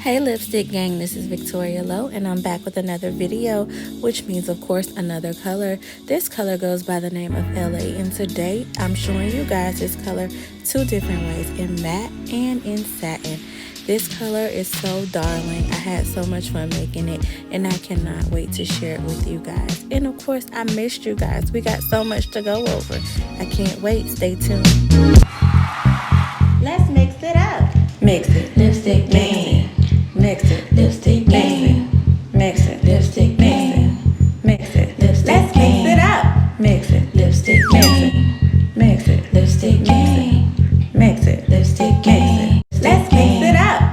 Hey lipstick gang, this is Victoria Lowe and I'm back with another video, which means of course another color. This color goes by the name of LA, and today I'm showing you guys this color two different ways, in matte and in satin. This color is so darling. I had so much fun making it and I cannot wait to share it with you guys. And of course I missed you guys. We got so much to go over. I can't wait. Stay tuned. Let's mix it up. Mix it. Lipstick gang. Mix it. Lipstick gang. Mix it. Lipstick gang. Mix it. Let's mix it up. Mix it. Lipstick gang. Mix it. Lipstick gang. Mix it. Lipstick gang. Let's mix it up.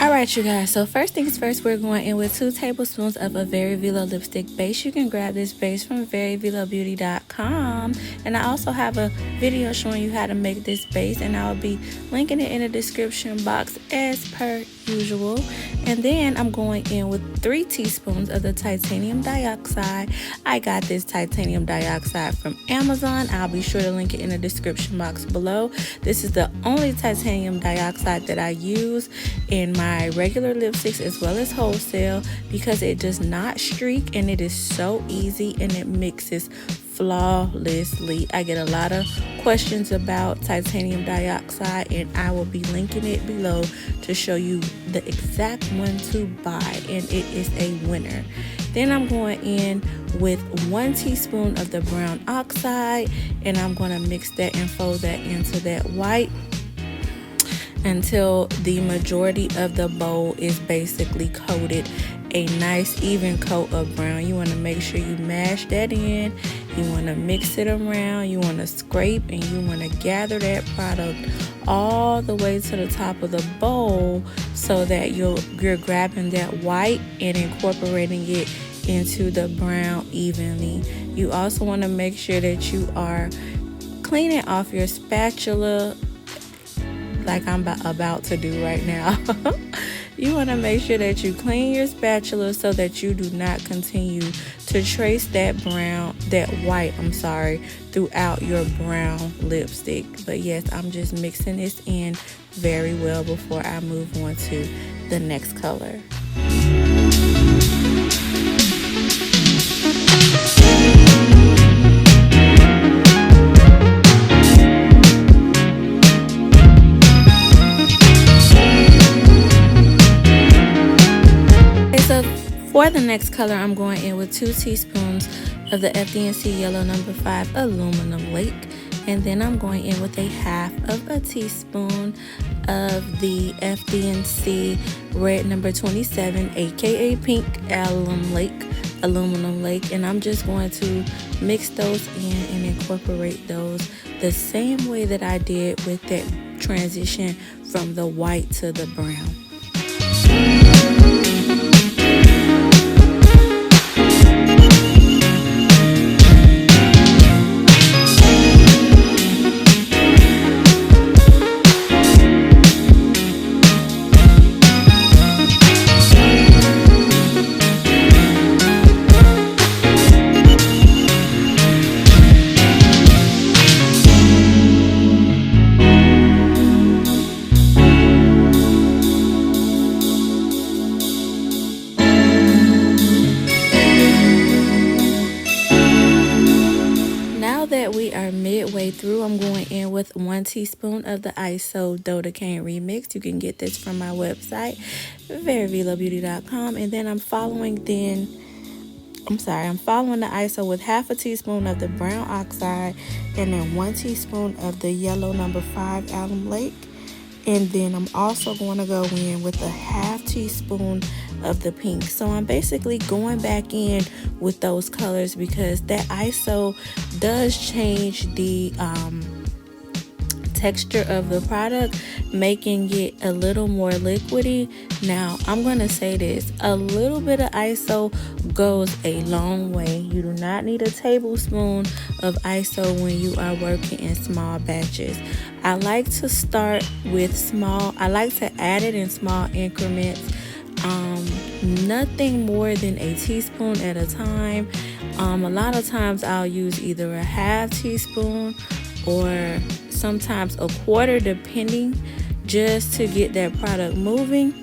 Alright you guys, so first things first, we're going in with 2 tablespoons of a Very Veelo lipstick base. You can grab this base from veryveelobeauty.com, and I also have a video showing you how to make this base, and I'll be linking it in the description box as per usual. And then I'm going in with 3 teaspoons of the titanium dioxide. I got this titanium dioxide from Amazon. I'll be sure to link it in the description box below. This is the only titanium dioxide that I use in my regular lipsticks as well as wholesale, because it does not streak and it is so easy and it mixes flawlessly. I get a lot of questions about titanium dioxide, and I will be linking it below to show you the exact one to buy, and it is a winner. Then I'm going in with 1 teaspoon of the brown oxide, and I'm going to mix that and fold that into that white until the majority of the bowl is basically coated a nice even coat of brown. You want to make sure you mash that in, you want to mix it around, you want to scrape, and you want to gather that product all the way to the top of the bowl so that you're grabbing that white and incorporating it into the brown evenly. You also want to make sure that you are cleaning off your spatula like I'm about to do right now. You want to make sure that you clean your spatula so that you do not continue to trace that white throughout your brown lipstick. But yes, I'm just mixing this in very well before I move on to the next color. For the next color, I'm going in with 2 teaspoons of the FD&C Yellow No. 5 Aluminum Lake. And then I'm going in with 1/2 teaspoon of the FD&C Red No. 27, aka Pink Aluminum Lake. And I'm just going to mix those in and incorporate those the same way that I did with that transition from the white to the brown. That we are midway through, I'm going in with 1 teaspoon of the ISO Dodecane Remix. You can get this from my website, veryveelobeauty.com. And then I'm following the ISO with 1/2 teaspoon of the brown oxide, and then 1 teaspoon of the Yellow No. 5 Alum Lake. And then I'm also going to go in with 1/2 teaspoon of the pink. So I'm basically going back in with those colors because that ISO does change the texture of the product, making it a little more liquidy. Now I'm going to say this, a little bit of ISO goes a long way. You do not need a tablespoon of ISO when you are working in small batches. I like to start with I like to add it in small increments, nothing more than a teaspoon at a time. A lot of times I'll use either 1/2 teaspoon or sometimes 1/4, depending, just to get that product moving.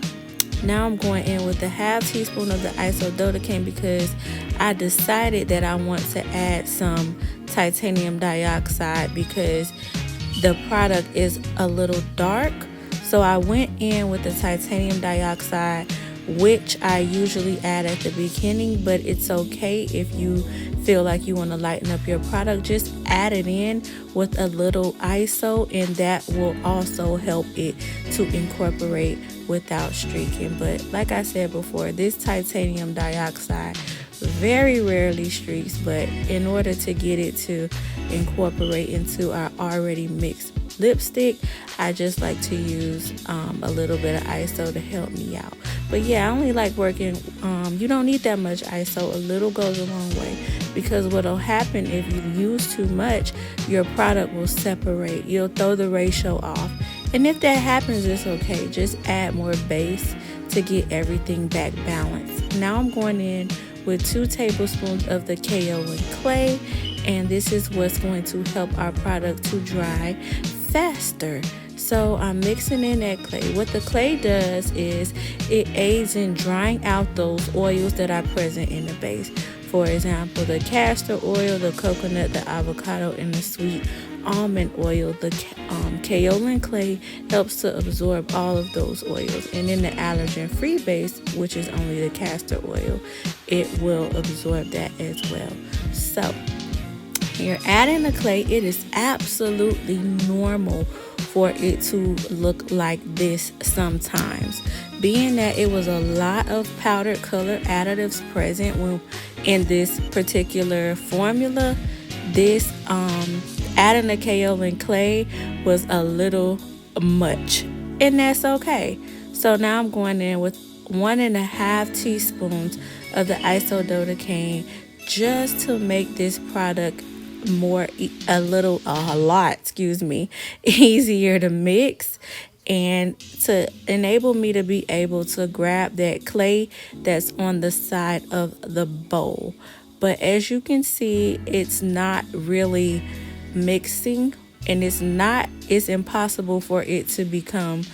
Now I'm going in with a half teaspoon of the isododecane because I decided that I want to add some titanium dioxide because the product is a little dark. So I went in with the titanium dioxide, which I usually add at the beginning, but it's okay if you feel like you want to lighten up your product. Just add it in with a little ISO, and that will also help it to incorporate without streaking. But like I said before, this titanium dioxide very rarely streaks, but in order to get it to incorporate into our already mixed lipstick, I just like to use a little bit of ISO to help me out. But yeah, I only like working, you don't need that much ISO. A little goes a long way, because what'll happen if you use too much, your product will separate. You'll throw the ratio off. And if that happens, it's okay. Just add more base to get everything back balanced. Now I'm going in with 2 tablespoons of the kaolin clay, and this is what's going to help our product to dry faster. So I'm mixing in that clay. What the clay does is it aids in drying out those oils that are present in the base. For example, the castor oil, the coconut, the avocado, and the sweet almond oil. The kaolin clay helps to absorb all of those oils. And then the allergen-free base, which is only the castor oil, it will absorb that as well. So you're adding the clay. It is absolutely normal for it to look like this sometimes, being that it was a lot of powdered color additives present when in this particular formula. This adding the kaolin clay was a little much, and that's okay. So now I'm going in with 1.5 teaspoons of the isododecane just to make this product a lot easier to mix, and to enable me to be able to grab that clay that's on the side of the bowl. But as you can see, it's not really mixing, and it's impossible for it to become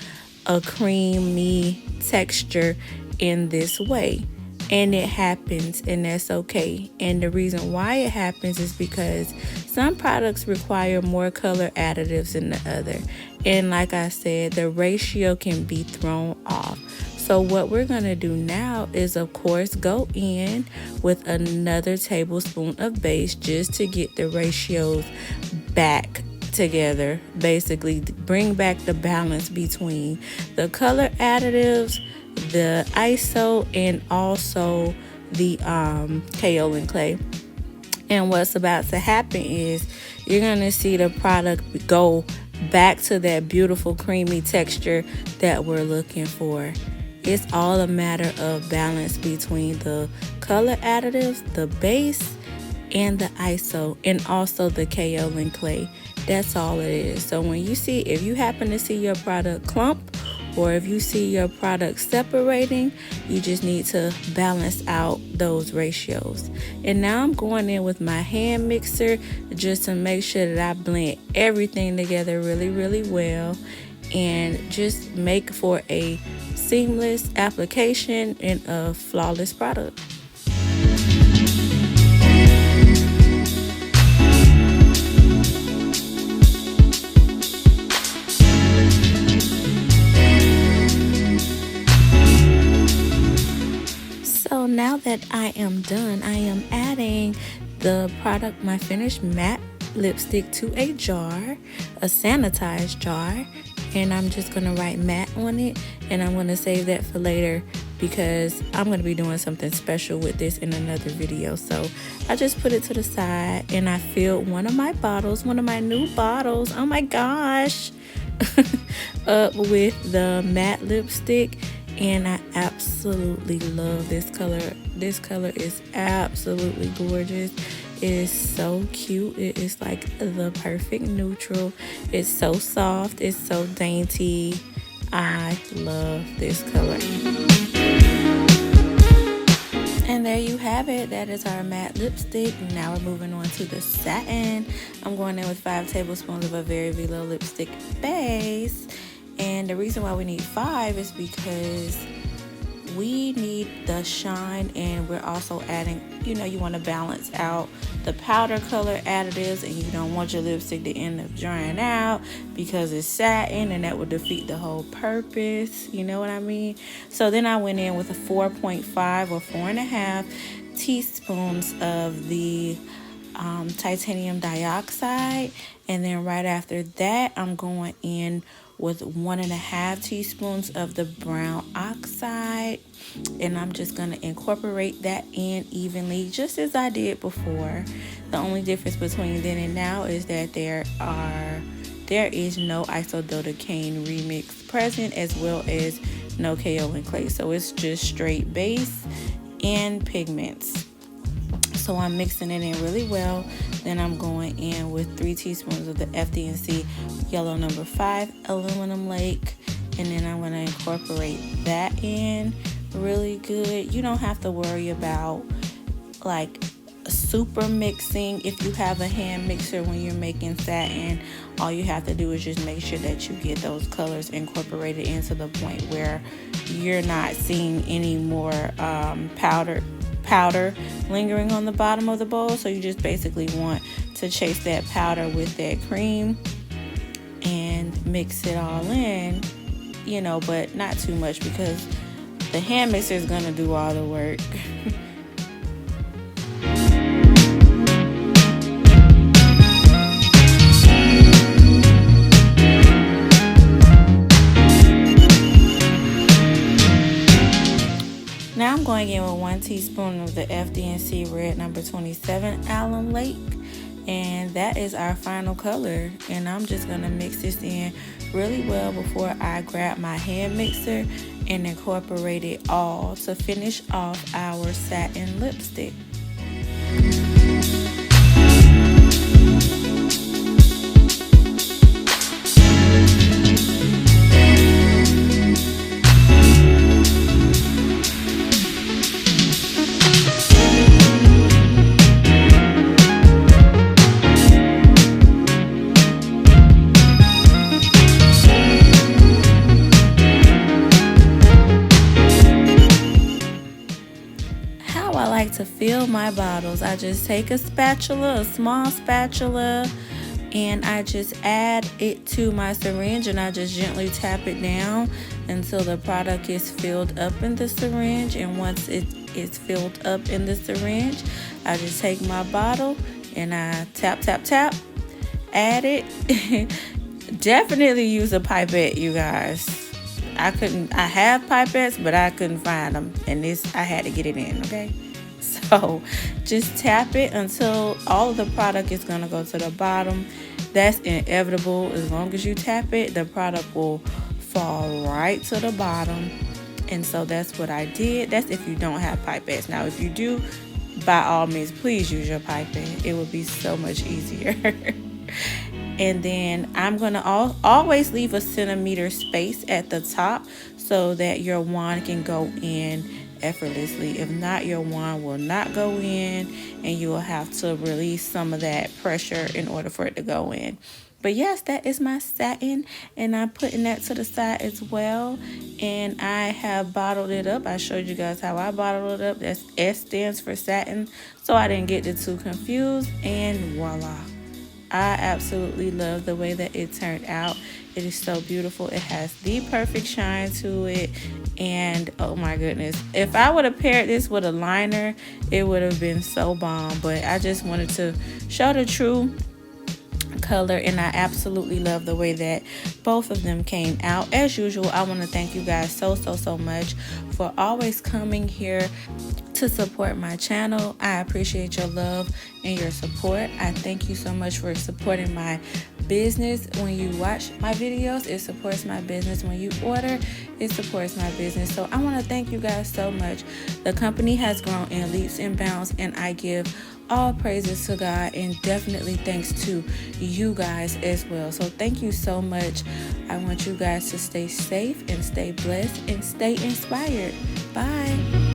a creamy texture in this way. And it happens, and that's okay. And the reason why it happens is because some products require more color additives than the other. And like I said, the ratio can be thrown off. So what we're going to do now is, of course, go in with another tablespoon of base just to get the ratios back together. Basically, bring back the balance between the color additives, the ISO, and also the kaolin clay. And what's about to happen is you're going to see the product go back to that beautiful creamy texture that we're looking for. It's all a matter of balance between the color additives, the base, and the ISO, and also the kaolin clay. That's all it is. So if you happen to see your product clump, or if you see your product separating, you just need to balance out those ratios. And now I'm going in with my hand mixer just to make sure that I blend everything together really, really well, and just make for a seamless application and a flawless product. So now that I am done, I am adding the product, my finished matte lipstick, to a jar, a sanitized jar, and I'm just going to write matte on it, and I'm going to save that for later because I'm going to be doing something special with this in another video. So I just put it to the side, and I filled one of my new bottles, oh my gosh, up with the matte lipstick. And I absolutely love this color. This color is absolutely gorgeous. It is so cute. It is like the perfect neutral. It's so soft. It's so dainty. I love this color. And there you have it. That is our matte lipstick. Now we're moving on to the satin. I'm going in with 5 tablespoons of a Very Veelo lipstick base. And the reason why we need 5 is because we need the shine, and we're also adding, you want to balance out the powder color additives, and you don't want your lipstick to end up drying out because it's satin, and that would defeat the whole purpose. You know what I mean? So then I went in with a 4.5 or 4.5 teaspoons of the titanium dioxide, and then right after that I'm going in with 1.5 teaspoons of the brown oxide, and I'm just going to incorporate that in evenly, just as I did before. The only difference between then and now is that there is no isododecane remix present, as well as no kaolin clay, so it's just straight base and pigments. So I'm mixing it in really well. Then I'm going in with 3 teaspoons of the FD&C Yellow No. 5 Aluminum Lake, and then I'm going to incorporate that in really good. You don't have to worry about like super mixing if you have a hand mixer when you're making satin. All you have to do is just make sure that you get those colors incorporated into the point where you're not seeing any more powder lingering on the bottom of the bowl. So you just basically want to chase that powder with that cream and mix it all in, but not too much, because the hand mixer is going to do all the work. Now I'm going in with 1 teaspoon of the FD&C Red No. 27 Alum Lake, and that is our final color. And I'm just going to mix this in really well before I grab my hand mixer and incorporate it all to finish off our satin lipstick. To fill my bottles, I just take a spatula, a small spatula, and I just add it to my syringe, and I just gently tap it down until the product is filled up in the syringe. And once it is filled up in the syringe, I just take my bottle and I tap, add it. Definitely use a pipette, you guys. I have pipettes, but I couldn't find them, and I had to get it in, okay? So just tap it until all of the product is going to go to the bottom. That's inevitable. As long as you tap it, the product will fall right to the bottom. And so that's what I did. That's if you don't have pipettes. Now, if you do, by all means, please use your pipette. It would be so much easier. And then I'm going to always leave a centimeter space at the top so that your wand can go in effortlessly. If not, your wand will not go in, and you will have to release some of that pressure in order for it to go in. But yes, that is my satin, and I'm putting that to the side as well. And I have bottled it up. I showed you guys how I bottled it up. That's S stands for satin, so I didn't get the two confused. And voila, I absolutely love the way that it turned out. It is so beautiful. It has the perfect shine to it. And oh my goodness, if I would have paired this with a liner, it would have been so bomb. But I just wanted to show the true color, and I absolutely love the way that both of them came out. As usual, I want to thank you guys so much for always coming here to support my channel. I appreciate your love and your support. I thank you so much for supporting my business. When you watch my videos, it supports my business. When you order, it supports my business. So I want to thank you guys so much. The company has grown in leaps and bounds, and I give all praises to God, and definitely thanks to you guys as well. So thank you so much. I want you guys to stay safe and stay blessed and stay inspired. Bye.